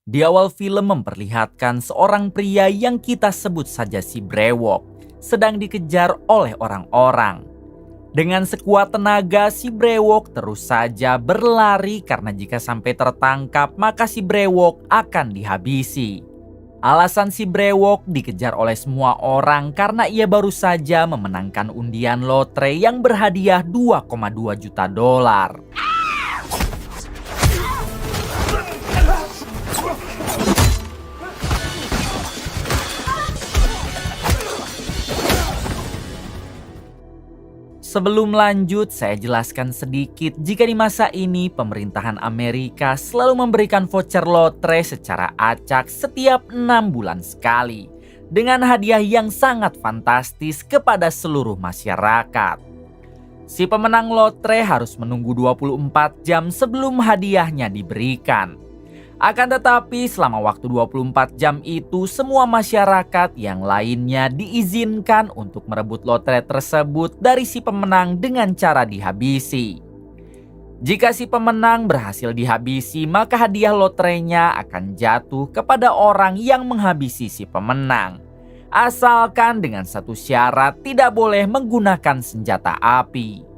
Di awal film memperlihatkan seorang pria yang kita sebut saja si brewok sedang dikejar oleh orang-orang. Dengan sekuat tenaga si brewok terus saja berlari karena jika sampai tertangkap maka si brewok akan dihabisi. Alasan si brewok dikejar oleh semua orang karena ia baru saja memenangkan undian lotre yang berhadiah 2,2 juta dolar. Sebelum lanjut, saya jelaskan sedikit jika di masa ini pemerintahan Amerika selalu memberikan voucher lotre secara acak setiap 6 bulan sekali dengan hadiah yang sangat fantastis kepada seluruh masyarakat. Si pemenang lotre harus menunggu 24 jam sebelum hadiahnya diberikan. Akan tetapi selama waktu 24 jam itu semua masyarakat yang lainnya diizinkan untuk merebut lotre tersebut dari si pemenang dengan cara dihabisi. Jika si pemenang berhasil dihabisi maka hadiah lotrenya akan jatuh kepada orang yang menghabisi si pemenang. Asalkan dengan satu syarat tidak boleh menggunakan senjata api.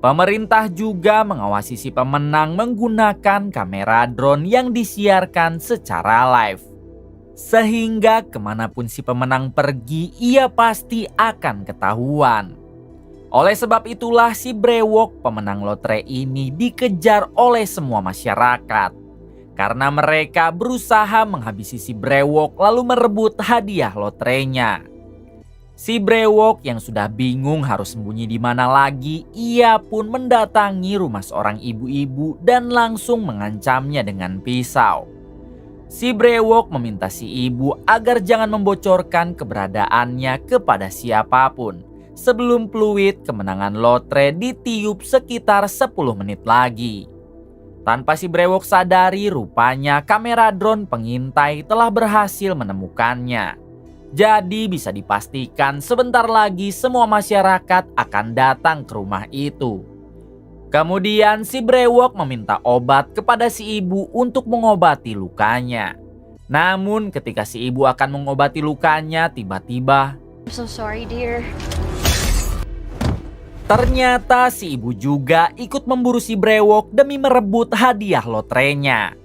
Pemerintah juga mengawasi si pemenang menggunakan kamera drone yang disiarkan secara live. Sehingga kemanapun si pemenang pergi, ia pasti akan ketahuan. Oleh sebab itulah si brewok pemenang lotre ini dikejar oleh semua masyarakat. Karena mereka berusaha menghabisi si brewok lalu merebut hadiah lotrenya. Si brewok yang sudah bingung harus sembunyi di mana lagi, ia pun mendatangi rumah seorang ibu-ibu dan langsung mengancamnya dengan pisau. Si brewok meminta si ibu agar jangan membocorkan keberadaannya kepada siapapun sebelum peluit kemenangan lotre ditiup sekitar 10 menit lagi. Tanpa si brewok sadari, rupanya kamera drone pengintai telah berhasil menemukannya. Jadi bisa dipastikan sebentar lagi semua masyarakat akan datang ke rumah itu. Kemudian si brewok meminta obat kepada si ibu untuk mengobati lukanya. Namun ketika si ibu akan mengobati lukanya, tiba-tiba I'm so sorry, dear. ternyata si ibu juga ikut memburu si brewok demi merebut hadiah lotrenya.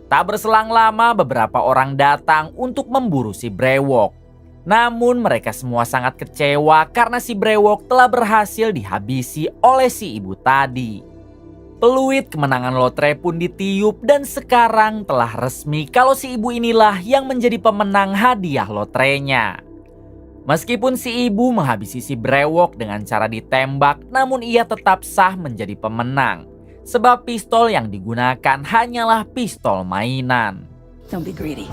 Tak berselang lama beberapa orang datang untuk memburu si brewok. Namun mereka semua sangat kecewa karena si brewok telah berhasil dihabisi oleh si ibu tadi. Peluit kemenangan lotre pun ditiup dan sekarang telah resmi kalau si ibu inilah yang menjadi pemenang hadiah lotrenya. Meskipun si ibu menghabisi si brewok dengan cara ditembak, namun ia tetap sah menjadi pemenang. Sebab pistol yang digunakan hanyalah pistol mainan. Don't be greedy.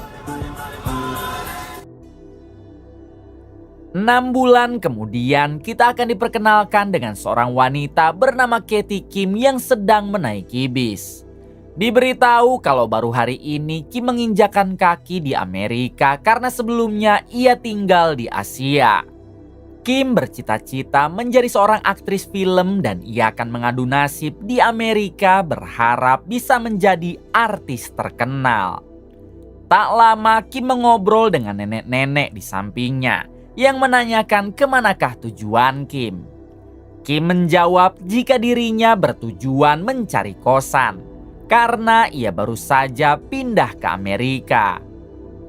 6 bulan kemudian kita akan diperkenalkan dengan seorang wanita bernama Katie Kim yang sedang menaiki bis. Diberitahu kalau baru hari ini Kim menginjakan kaki di Amerika karena sebelumnya ia tinggal di Asia. Kim bercita-cita menjadi seorang aktris film dan ia akan mengadu nasib di Amerika berharap bisa menjadi artis terkenal. Tak lama Kim mengobrol dengan nenek-nenek di sampingnya yang menanyakan kemanakah tujuan Kim. Kim menjawab jika dirinya bertujuan mencari kosan karena ia baru saja pindah ke Amerika.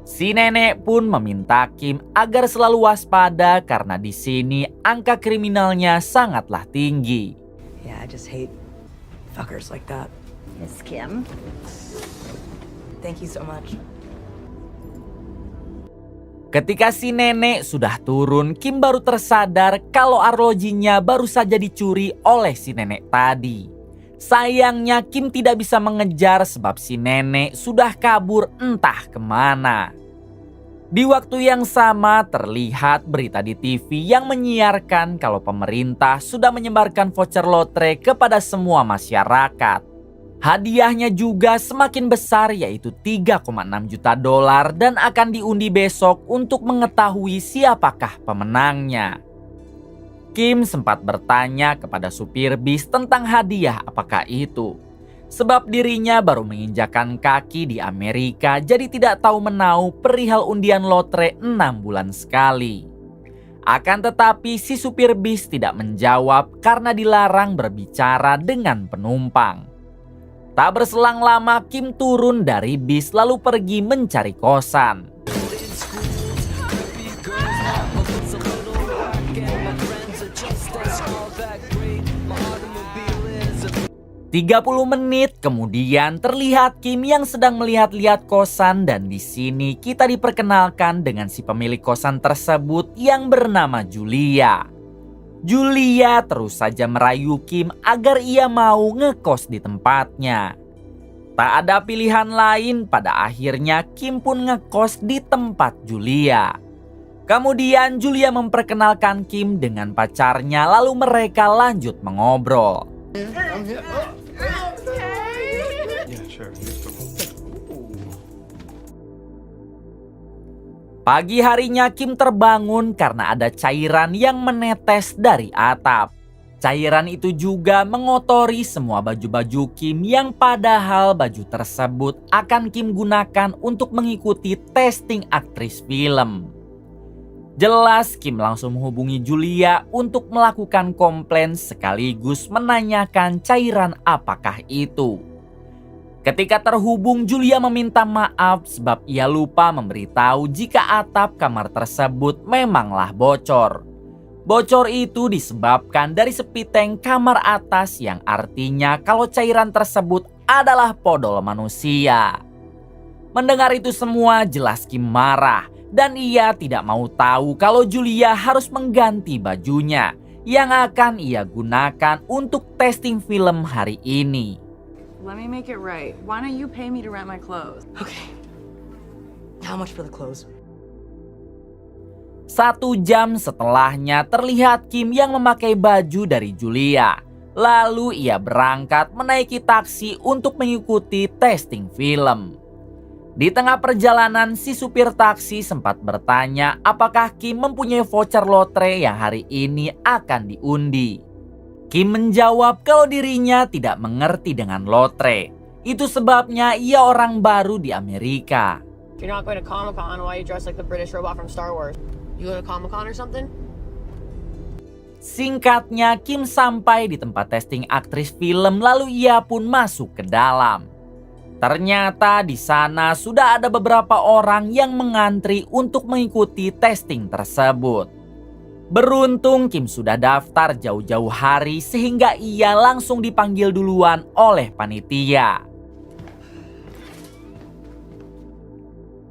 Si nenek pun meminta Kim agar selalu waspada karena di sini angka kriminalnya sangatlah tinggi. Yeah, I just hate fuckers like that. Miss Kim. Thank you so much. Ketika si nenek sudah turun, Kim baru tersadar kalau arlojinya baru saja dicuri oleh si nenek tadi. Sayangnya Kim tidak bisa mengejar sebab si nenek sudah kabur entah kemana. Di waktu yang sama terlihat berita di TV yang menyiarkan kalau pemerintah sudah menyebarkan voucher lotre kepada semua masyarakat. Hadiahnya juga semakin besar yaitu 3,6 juta dolar dan akan diundi besok untuk mengetahui siapakah pemenangnya. Kim sempat bertanya kepada supir bis tentang hadiah apakah itu. Sebab dirinya baru menginjakan kaki di Amerika, jadi tidak tahu menau perihal undian lotre 6 bulan sekali. Akan tetapi si supir bis tidak menjawab karena dilarang berbicara dengan penumpang. Tak berselang lama Kim turun dari bis lalu pergi mencari kosan. 30 menit kemudian terlihat Kim yang sedang melihat-lihat kosan dan di sini kita diperkenalkan dengan si pemilik kosan tersebut yang bernama Julia. Julia terus saja merayu Kim agar ia mau ngekos di tempatnya. Tak ada pilihan lain, pada akhirnya Kim pun ngekos di tempat Julia. Kemudian Julia memperkenalkan Kim dengan pacarnya lalu mereka lanjut mengobrol. Pagi harinya Kim terbangun karena ada cairan yang menetes dari atap. Cairan itu juga mengotori semua baju-baju Kim yang padahal baju tersebut akan Kim gunakan untuk mengikuti testing aktris film. Jelas Kim langsung menghubungi Julia untuk melakukan komplain sekaligus menanyakan cairan apakah itu. Ketika terhubung, Julia meminta maaf sebab ia lupa memberitahu jika atap kamar tersebut memanglah bocor. Bocor itu disebabkan dari sepiteng kamar atas yang artinya kalau cairan tersebut adalah podol manusia. Mendengar itu semua jelas Kim marah dan ia tidak mau tahu kalau Julia harus mengganti bajunya yang akan ia gunakan untuk testing film hari ini. Let me make it right. Why don't you pay me to rent my clothes? Okay. How much for the clothes? 1 jam setelahnya terlihat Kim yang memakai baju dari Julia. Lalu ia berangkat menaiki taksi untuk mengikuti testing film. Di tengah perjalanan si supir taksi sempat bertanya apakah Kim mempunyai voucher lotre yang hari ini akan diundi. Kim menjawab kalau dirinya tidak mengerti dengan lotre. Itu sebabnya ia orang baru di Amerika. You're not going to Comic-Con, why you dress like the British robot from Star Wars? You go to Comic-Con or something? Singkatnya, Kim sampai di tempat testing aktris film lalu ia pun masuk ke dalam. Ternyata di sana sudah ada beberapa orang yang mengantri untuk mengikuti testing tersebut. Beruntung Kim sudah daftar jauh-jauh hari sehingga ia langsung dipanggil duluan oleh panitia.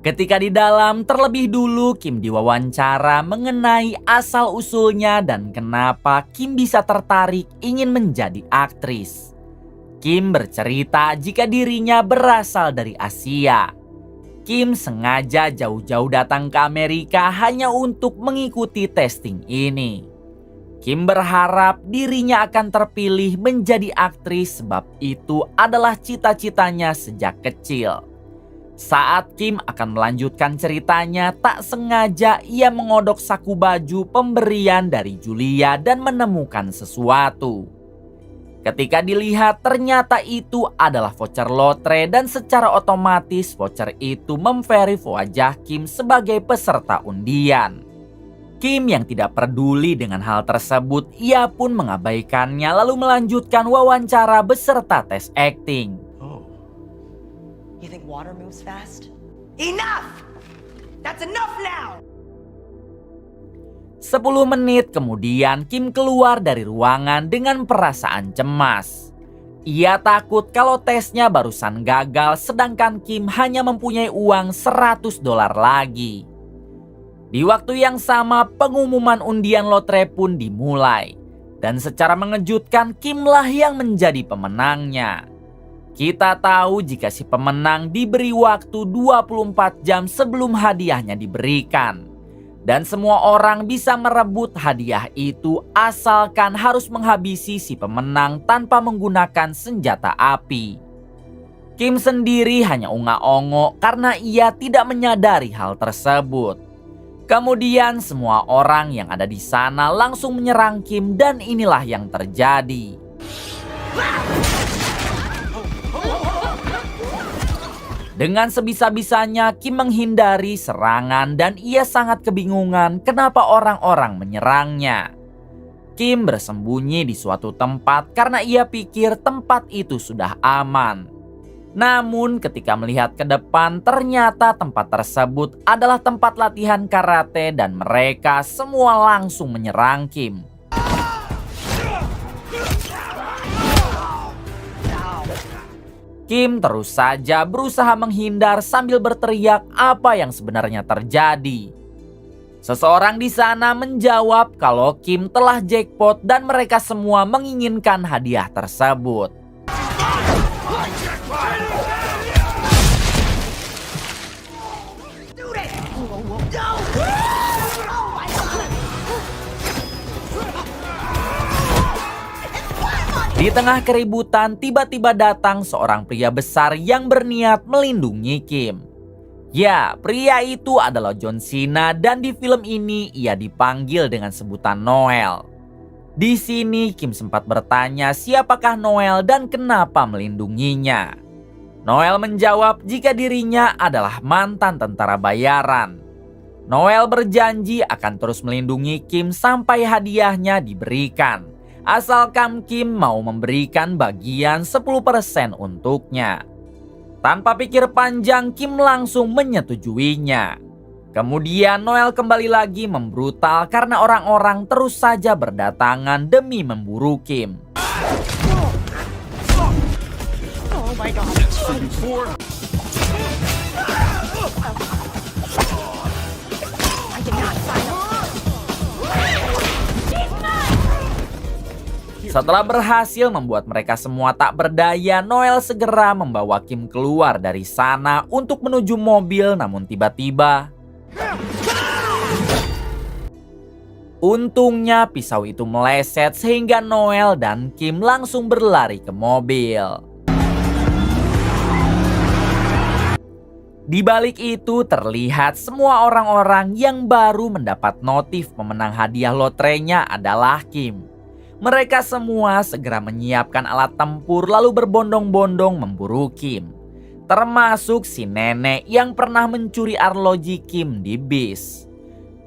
Ketika di dalam, terlebih dulu Kim diwawancara mengenai asal-usulnya dan kenapa Kim bisa tertarik ingin menjadi aktris. Kim bercerita jika dirinya berasal dari Asia. Kim sengaja jauh-jauh datang ke Amerika hanya untuk mengikuti testing ini. Kim berharap dirinya akan terpilih menjadi aktris sebab itu adalah cita-citanya sejak kecil. Saat Kim akan melanjutkan ceritanya, tak sengaja ia mengodok saku baju pemberian dari Julia dan menemukan sesuatu. Ketika dilihat ternyata itu adalah voucher lotre dan secara otomatis voucher itu memverify wajah Kim sebagai peserta undian. Kim yang tidak peduli dengan hal tersebut, ia pun mengabaikannya lalu melanjutkan wawancara beserta tes acting. Oh. You think water moves fast? Enough! That's enough now! 10 menit kemudian Kim keluar dari ruangan dengan perasaan cemas. Ia takut kalau tesnya barusan gagal sedangkan Kim hanya mempunyai uang $100 lagi. Di waktu yang sama pengumuman undian lotre pun dimulai. Dan secara mengejutkan Kimlah yang menjadi pemenangnya. Kita tahu jika si pemenang diberi waktu 24 jam sebelum hadiahnya diberikan. Dan semua orang bisa merebut hadiah itu asalkan harus menghabisi si pemenang tanpa menggunakan senjata api. Kim sendiri hanya ungak-ongok karena ia tidak menyadari hal tersebut. Kemudian semua orang yang ada di sana langsung menyerang Kim dan inilah yang terjadi. Dengan sebisa-bisanya Kim menghindari serangan dan ia sangat kebingungan kenapa orang-orang menyerangnya. Kim bersembunyi di suatu tempat karena ia pikir tempat itu sudah aman. Namun ketika melihat ke depan, ternyata tempat tersebut adalah tempat latihan karate dan mereka semua langsung menyerang Kim. Kim terus saja berusaha menghindar sambil berteriak apa yang sebenarnya terjadi. Seseorang di sana menjawab kalau Kim telah jackpot dan mereka semua menginginkan hadiah tersebut. Di tengah keributan, tiba-tiba datang seorang pria besar yang berniat melindungi Kim. Ya, pria itu adalah John Cena dan di film ini ia dipanggil dengan sebutan Noel. Di sini Kim sempat bertanya siapakah Noel dan kenapa melindunginya. Noel menjawab jika dirinya adalah mantan tentara bayaran. Noel berjanji akan terus melindungi Kim sampai hadiahnya diberikan, asalkan Kim mau memberikan bagian 10% untuknya. Tanpa pikir panjang, Kim langsung menyetujuinya. Kemudian Noel kembali lagi membrutal karena orang-orang terus saja berdatangan demi memburu Kim. Oh my god. Setelah berhasil membuat mereka semua tak berdaya, Noel segera membawa Kim keluar dari sana untuk menuju mobil, namun tiba-tiba untungnya pisau itu meleset sehingga Noel dan Kim langsung berlari ke mobil. Di balik itu terlihat semua orang-orang yang baru mendapat notif pemenang hadiah lotrenya adalah Kim. Mereka semua segera menyiapkan alat tempur lalu berbondong-bondong memburu Kim. Termasuk si nenek yang pernah mencuri arloji Kim di bis.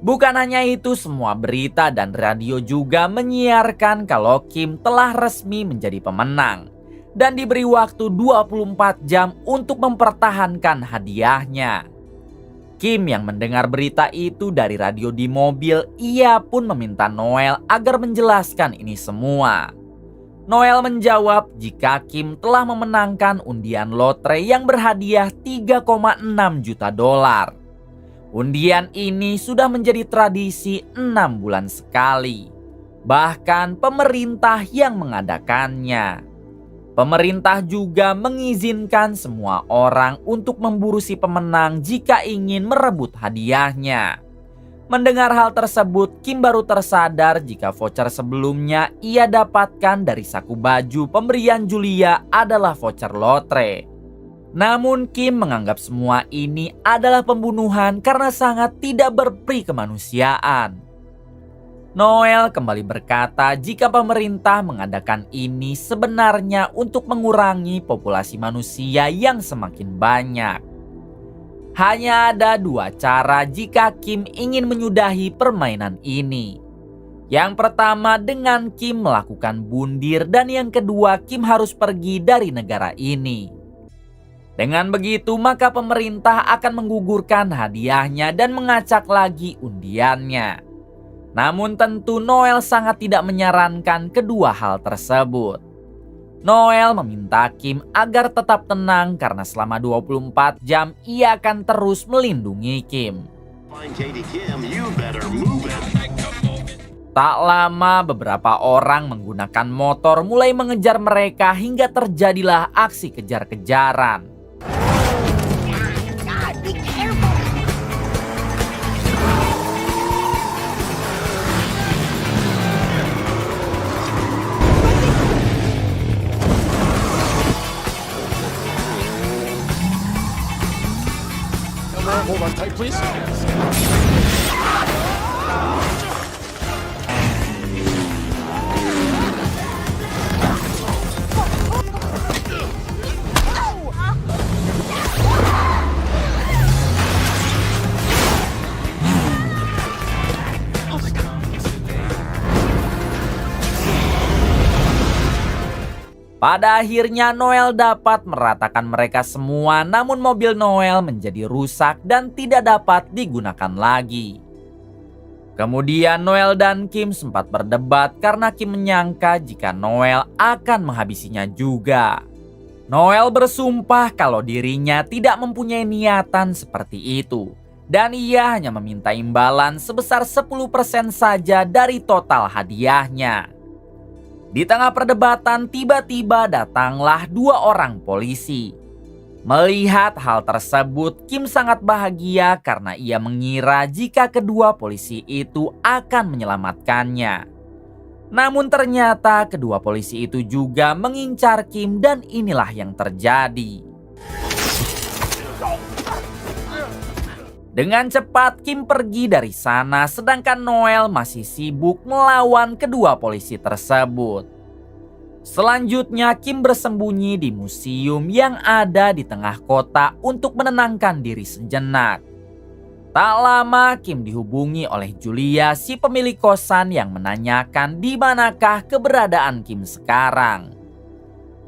Bukan hanya itu, semua berita dan radio juga menyiarkan kalau Kim telah resmi menjadi pemenang dan diberi waktu 24 jam untuk mempertahankan hadiahnya. Kim yang mendengar berita itu dari radio di mobil, ia pun meminta Noel agar menjelaskan ini semua. Noel menjawab jika Kim telah memenangkan undian lotre yang berhadiah 3,6 juta dolar. Undian ini sudah menjadi tradisi 6 bulan sekali. Bahkan pemerintah yang mengadakannya. Pemerintah juga mengizinkan semua orang untuk memburu si pemenang jika ingin merebut hadiahnya. Mendengar hal tersebut, Kim baru tersadar jika voucher sebelumnya ia dapatkan dari saku baju pemberian Julia adalah voucher lotre. Namun Kim menganggap semua ini adalah pembunuhan karena sangat tidak berperi kemanusiaan. Noel kembali berkata jika pemerintah mengadakan ini sebenarnya untuk mengurangi populasi manusia yang semakin banyak. Hanya ada 2 cara jika Kim ingin menyudahi permainan ini. Yang pertama dengan Kim melakukan bundir dan yang kedua Kim harus pergi dari negara ini. Dengan begitu maka pemerintah akan menggugurkan hadiahnya dan mengacak lagi undiannya. Namun tentu Noel sangat tidak menyarankan kedua hal tersebut. Noel meminta Kim agar tetap tenang karena selama 24 jam ia akan terus melindungi Kim. Tak lama beberapa orang menggunakan motor mulai mengejar mereka hingga terjadilah aksi kejar-kejaran. Hold on tight, please. Pada akhirnya Noel dapat meratakan mereka semua, namun mobil Noel menjadi rusak dan tidak dapat digunakan lagi. Kemudian Noel dan Kim sempat berdebat karena Kim menyangka jika Noel akan menghabisinya juga. Noel bersumpah kalau dirinya tidak mempunyai niatan seperti itu. Dan ia hanya meminta imbalan sebesar 10% saja dari total hadiahnya. Di tengah perdebatan tiba-tiba datanglah 2 orang polisi. Melihat hal tersebut, Kim sangat bahagia karena ia mengira jika kedua polisi itu akan menyelamatkannya. Namun ternyata kedua polisi itu juga mengincar Kim dan inilah yang terjadi. Dengan cepat Kim pergi dari sana sedangkan Noel masih sibuk melawan kedua polisi tersebut. Selanjutnya Kim bersembunyi di museum yang ada di tengah kota untuk menenangkan diri sejenak. Tak lama Kim dihubungi oleh Julia, si pemilik kosan yang menanyakan di manakah keberadaan Kim sekarang.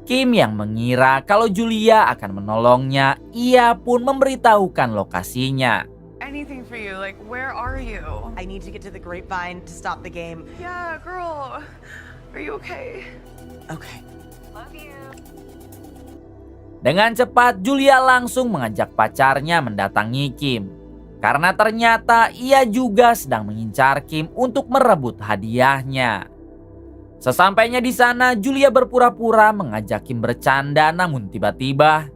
Kim yang mengira kalau Julia akan menolongnya, ia pun memberitahukan lokasinya. Anything for you. Like, where are you? I need to get to the grapevine to stop the game. Yeah, girl. Are you okay? Okay. Love you. Dengan cepat Julia langsung mengajak pacarnya mendatangi Kim. Karena ternyata ia juga sedang mengincar Kim untuk merebut hadiahnya. Sesampainya di sana Julia berpura-pura mengajak Kim bercanda, namun tiba-tiba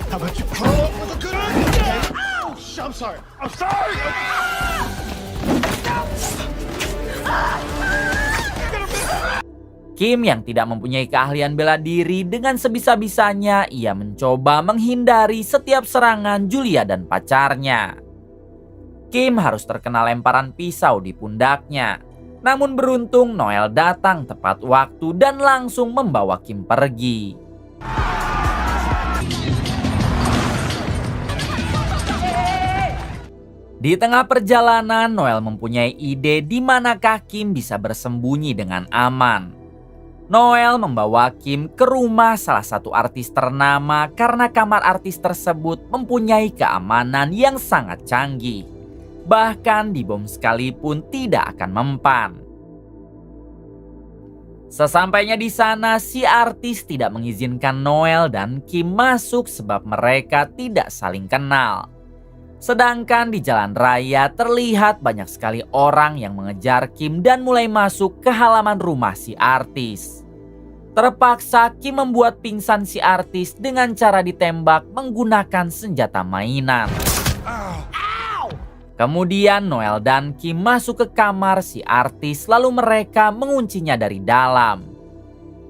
How about you curl up with a good idea? Ouch! I'm sorry. I'm sorry. Kim yang tidak mempunyai keahlian bela diri, dengan sebisa-bisanya ia mencoba menghindari setiap serangan Julia dan pacarnya. Kim harus terkena lemparan pisau di pundaknya. Namun beruntung Noel datang tepat waktu dan langsung membawa Kim pergi. Di tengah perjalanan, Noel mempunyai ide di manakah Kim bisa bersembunyi dengan aman. Noel membawa Kim ke rumah salah satu artis ternama karena kamar artis tersebut mempunyai keamanan yang sangat canggih. Bahkan dibom sekalipun tidak akan mempan. Sesampainya di sana, si artis tidak mengizinkan Noel dan Kim masuk sebab mereka tidak saling kenal. Sedangkan di jalan raya terlihat banyak sekali orang yang mengejar Kim dan mulai masuk ke halaman rumah si artis. Terpaksa Kim membuat pingsan si artis dengan cara ditembak menggunakan senjata mainan. Kemudian Noel dan Kim masuk ke kamar si artis lalu mereka menguncinya dari dalam.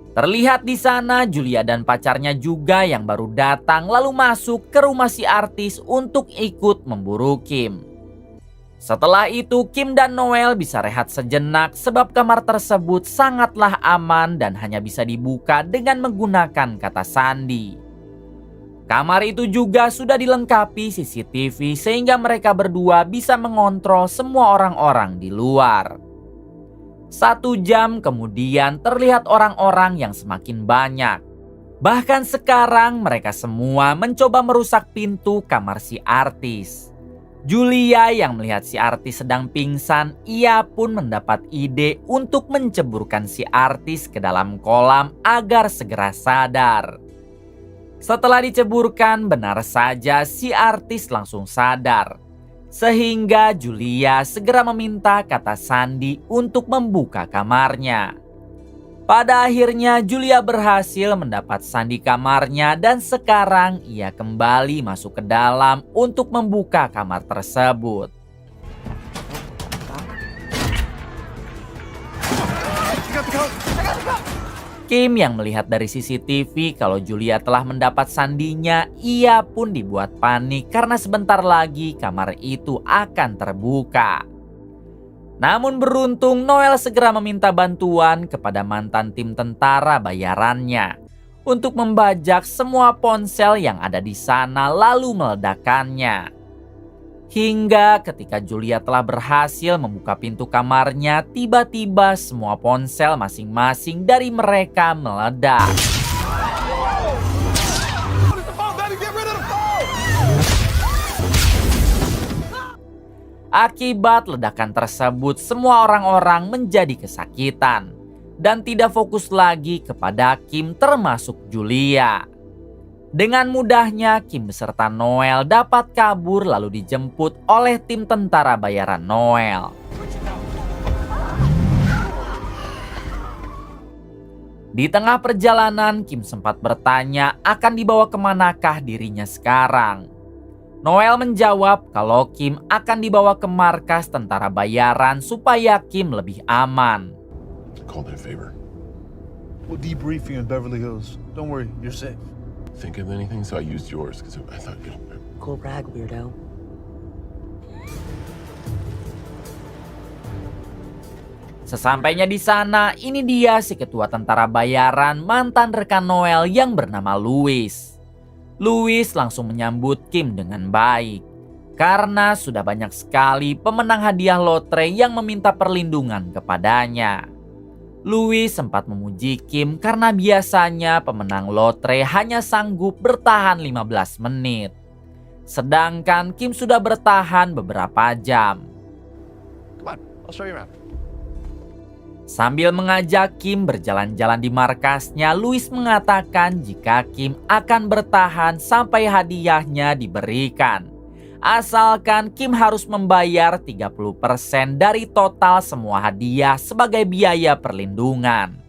Terlihat di sana Julia dan pacarnya juga yang baru datang lalu masuk ke rumah si artis untuk ikut memburu Kim. Setelah itu Kim dan Noel bisa rehat sejenak sebab kamar tersebut sangatlah aman dan hanya bisa dibuka dengan menggunakan kata sandi. Kamar itu juga sudah dilengkapi CCTV sehingga mereka berdua bisa mengontrol semua orang-orang di luar. 1 jam kemudian terlihat orang-orang yang semakin banyak. Bahkan sekarang mereka semua mencoba merusak pintu kamar si artis. Julia yang melihat si artis sedang pingsan, ia pun mendapat ide untuk menceburkan si artis ke dalam kolam agar segera sadar. Setelah diceburkan, benar saja si artis langsung sadar. Sehingga Julia segera meminta kata sandi untuk membuka kamarnya. Pada akhirnya Julia berhasil mendapat sandi kamarnya dan sekarang ia kembali masuk ke dalam untuk membuka kamar tersebut. Kim yang melihat dari CCTV kalau Julia telah mendapat sandinya, ia pun dibuat panik karena sebentar lagi kamar itu akan terbuka. Namun beruntung Noel segera meminta bantuan kepada mantan tim tentara bayarannya untuk membajak semua ponsel yang ada di sana lalu meledakannya. Hingga ketika Julia telah berhasil membuka pintu kamarnya, tiba-tiba semua ponsel masing-masing dari mereka meledak. Akibat ledakan tersebut, semua orang-orang menjadi kesakitan dan tidak fokus lagi kepada Kim termasuk Julia. Dengan mudahnya, Kim beserta Noel dapat kabur lalu dijemput oleh tim tentara bayaran Noel. Di tengah perjalanan, Kim sempat bertanya akan dibawa kemanakah dirinya sekarang. Noel menjawab kalau Kim akan dibawa ke markas tentara bayaran supaya Kim lebih aman. Called in a favor. We'll debrief you in Beverly Hills. Don't worry, you're safe. Think of anything, so I used yours because I thought you. Cool brag, weirdo. Sesampainya di sana, ini dia si ketua tentara bayaran, mantan rekan Noel yang bernama Louis. Louis langsung menyambut Kim dengan baik karena sudah banyak sekali pemenang hadiah lotre yang meminta perlindungan kepadanya. Louis sempat memuji Kim karena biasanya pemenang lotre hanya sanggup bertahan 15 menit. Sedangkan Kim sudah bertahan beberapa jam. Come on, I'll show you around. Sambil mengajak Kim berjalan-jalan di markasnya, Louis mengatakan jika Kim akan bertahan sampai hadiahnya diberikan. Asalkan Kim harus membayar 30% dari total semua hadiah sebagai biaya perlindungan.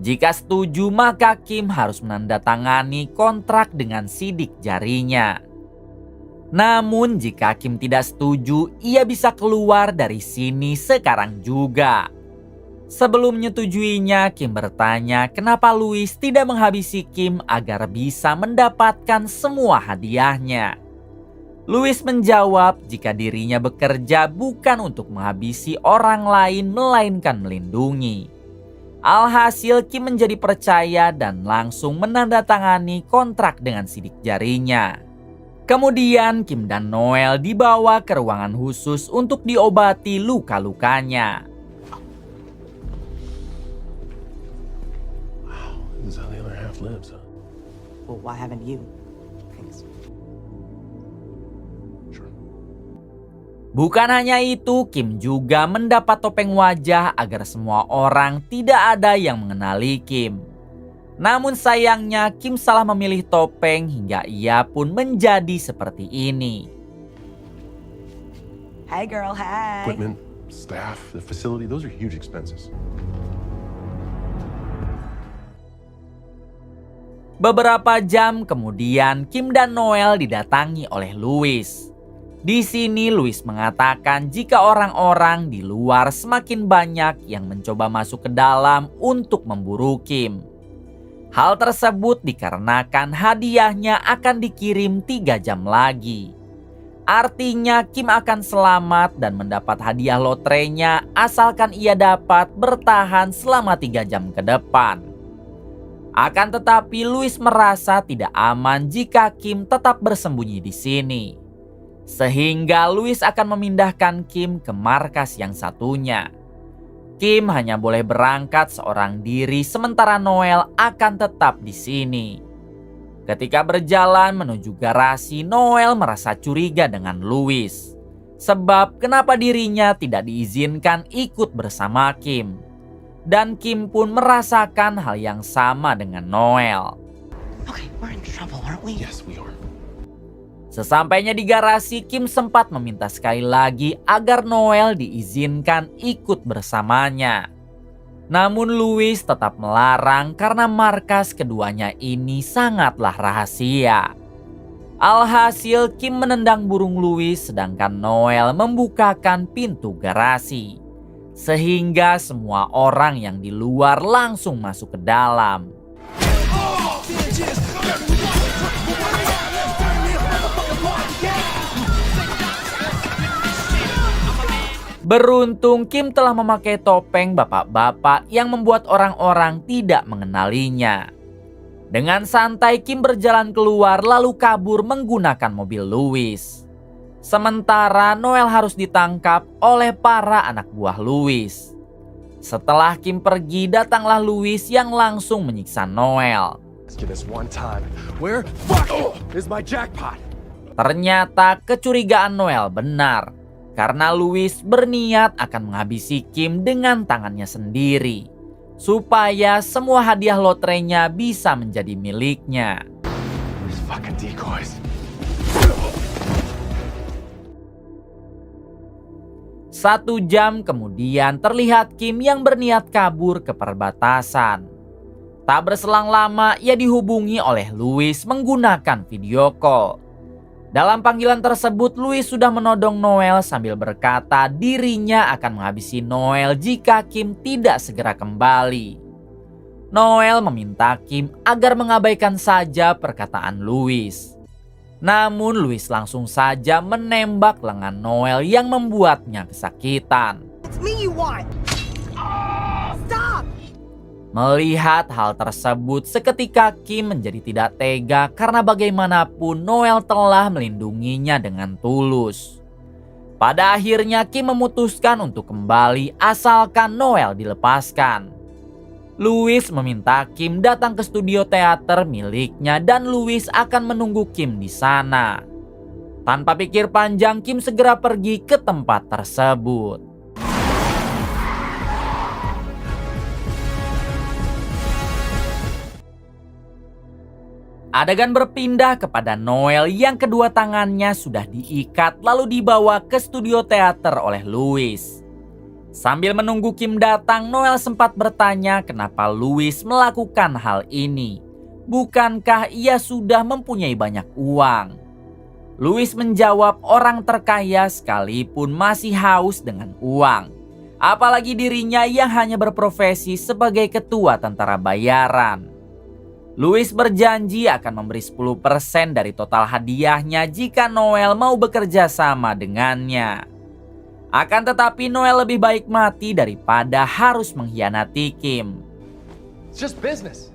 Jika setuju, maka Kim harus menandatangani kontrak dengan sidik jarinya. Namun jika Kim tidak setuju, ia bisa keluar dari sini sekarang juga. Sebelum menyetujuinya, Kim bertanya kenapa Louis tidak menghabisi Kim agar bisa mendapatkan semua hadiahnya. Louis menjawab jika dirinya bekerja bukan untuk menghabisi orang lain melainkan melindungi. Alhasil Kim menjadi percaya dan langsung menandatangani kontrak dengan sidik jarinya. Kemudian Kim dan Noel dibawa ke ruangan khusus untuk diobati luka-lukanya. This is how the other half lives, huh? Well, why haven't you? Thanks. Sure. Bukan hanya itu, Kim juga mendapat topeng wajah agar semua orang tidak ada yang mengenali Kim. Namun sayangnya Kim salah memilih topeng hingga ia pun menjadi seperti ini. Hey, girl, hey. Equipment, staff, the facility, those are huge expenses. Beberapa jam kemudian, Kim dan Noel didatangi oleh Louis. Di sini Louis mengatakan jika orang-orang di luar semakin banyak yang mencoba masuk ke dalam untuk memburu Kim. Hal tersebut dikarenakan hadiahnya akan dikirim 3 jam lagi. Artinya Kim akan selamat dan mendapat hadiah lotrenya asalkan ia dapat bertahan selama 3 jam ke depan. Akan tetapi Louis merasa tidak aman jika Kim tetap bersembunyi di sini. Sehingga Louis akan memindahkan Kim ke markas yang satunya. Kim hanya boleh berangkat seorang diri sementara Noel akan tetap di sini. Ketika berjalan menuju garasi, Noel merasa curiga dengan Louis. Sebab kenapa dirinya tidak diizinkan ikut bersama Kim. Dan Kim pun merasakan hal yang sama dengan Noel. Okay, we're in trouble, aren't we? Yes, we are. Sesampainya di garasi, Kim sempat meminta sekali lagi agar Noel diizinkan ikut bersamanya. Namun Louis tetap melarang karena markas keduanya ini sangatlah rahasia. Alhasil Kim menendang burung Louis sedangkan Noel membukakan pintu garasi. Sehingga semua orang yang di luar langsung masuk ke dalam. Beruntung Kim telah memakai topeng bapak-bapak yang membuat orang-orang tidak mengenalinya. Dengan santai Kim berjalan keluar lalu kabur menggunakan mobil Louis. Sementara Noel harus ditangkap oleh para anak buah Louis. Setelah Kim pergi, datanglah Louis yang langsung menyiksa Noel. Ask you this one time. Where fuck is my jackpot? Ternyata kecurigaan Noel benar, karena Louis berniat akan menghabisi Kim dengan tangannya sendiri, supaya semua hadiah lotrenya bisa menjadi miliknya. These fucking decoys. 1 jam kemudian terlihat Kim yang berniat kabur ke perbatasan. Tak berselang lama ia dihubungi oleh Louis menggunakan video call. Dalam panggilan tersebut Louis sudah menodong Noel sambil berkata dirinya akan menghabisi Noel jika Kim tidak segera kembali. Noel meminta Kim agar mengabaikan saja perkataan Louis. Namun Louis langsung saja menembak lengan Noel yang membuatnya kesakitan. It's me you want. Stop! Melihat hal tersebut, seketika Kim menjadi tidak tega karena bagaimanapun Noel telah melindunginya dengan tulus. Pada akhirnya Kim memutuskan untuk kembali asalkan Noel dilepaskan. Louis meminta Kim datang ke studio teater miliknya dan Louis akan menunggu Kim di sana. Tanpa pikir panjang, Kim segera pergi ke tempat tersebut. Adegan berpindah kepada Noel yang kedua tangannya sudah diikat lalu dibawa ke studio teater oleh Louis. Sambil menunggu Kim datang, Noel sempat bertanya kenapa Louis melakukan hal ini. Bukankah ia sudah mempunyai banyak uang? Louis menjawab orang terkaya sekalipun masih haus dengan uang. Apalagi dirinya yang hanya berprofesi sebagai ketua tentara bayaran. Louis berjanji akan memberi 10% dari total hadiahnya jika Noel mau bekerja sama dengannya. Akan tetapi Noel lebih baik mati daripada harus mengkhianati Kim. It's just business.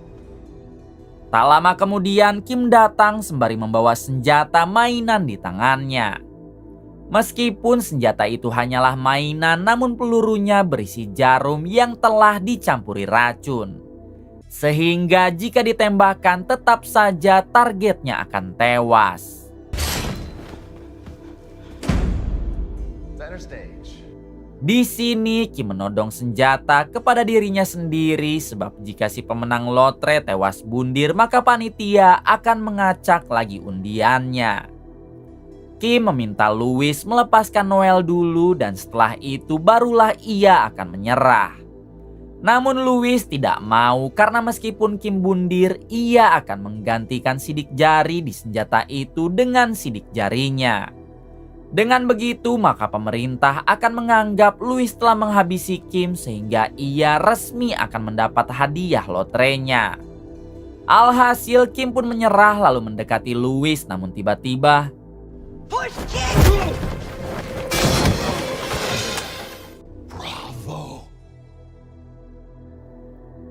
Tak lama kemudian Kim datang sembari membawa senjata mainan di tangannya. Meskipun senjata itu hanyalah mainan, namun pelurunya berisi jarum yang telah dicampuri racun. Sehingga jika ditembakkan tetap saja targetnya akan tewas. Center stage. Di sini Kim menodong senjata kepada dirinya sendiri sebab jika si pemenang lotre tewas bundir maka panitia akan mengacak lagi undiannya. Kim meminta Louis melepaskan Noel dulu dan setelah itu barulah ia akan menyerah. Namun Louis tidak mau karena meskipun Kim bundir ia akan menggantikan sidik jari di senjata itu dengan sidik jarinya. Dengan begitu maka pemerintah akan menganggap Louis telah menghabisi Kim sehingga ia resmi akan mendapat hadiah lotrenya. Alhasil Kim pun menyerah lalu mendekati Louis namun tiba-tiba Push Kim! Bravo.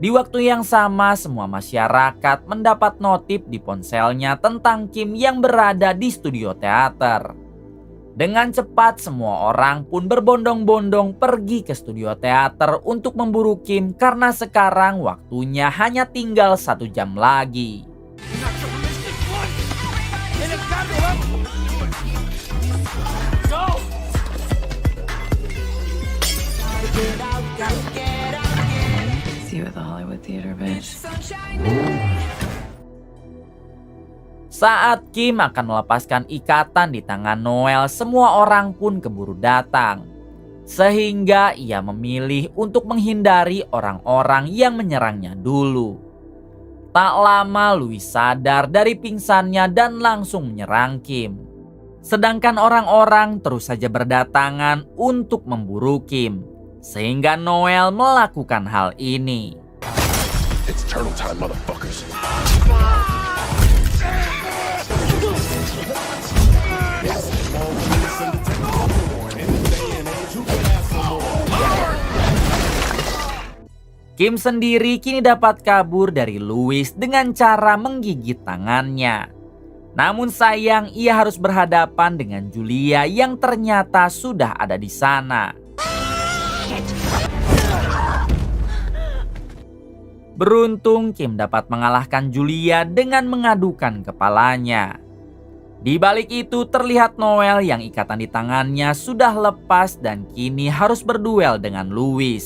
di waktu yang sama semua masyarakat mendapat notif di ponselnya tentang Kim yang berada di studio teater. Dengan cepat semua orang pun berbondong-bondong pergi ke studio teater untuk memburu Kim karena sekarang waktunya hanya tinggal 1 jam lagi. See you at the Hollywood Theater, bitch. Saat Kim akan melepaskan ikatan di tangan Noel, semua orang pun keburu datang. Sehingga ia memilih untuk menghindari orang-orang yang menyerangnya dulu. Tak lama Louis sadar dari pingsannya dan langsung menyerang Kim. Sedangkan orang-orang terus saja berdatangan untuk memburu Kim. Sehingga Noel melakukan hal ini. It's turtle time, motherfuckers. Kim sendiri kini dapat kabur dari Louis dengan cara menggigit tangannya. Namun sayang, ia harus berhadapan dengan Julia yang ternyata sudah ada di sana. Beruntung Kim dapat mengalahkan Julia dengan mengadukan kepalanya. Di balik itu terlihat Noel yang ikatan di tangannya sudah lepas dan kini harus berduel dengan Louis.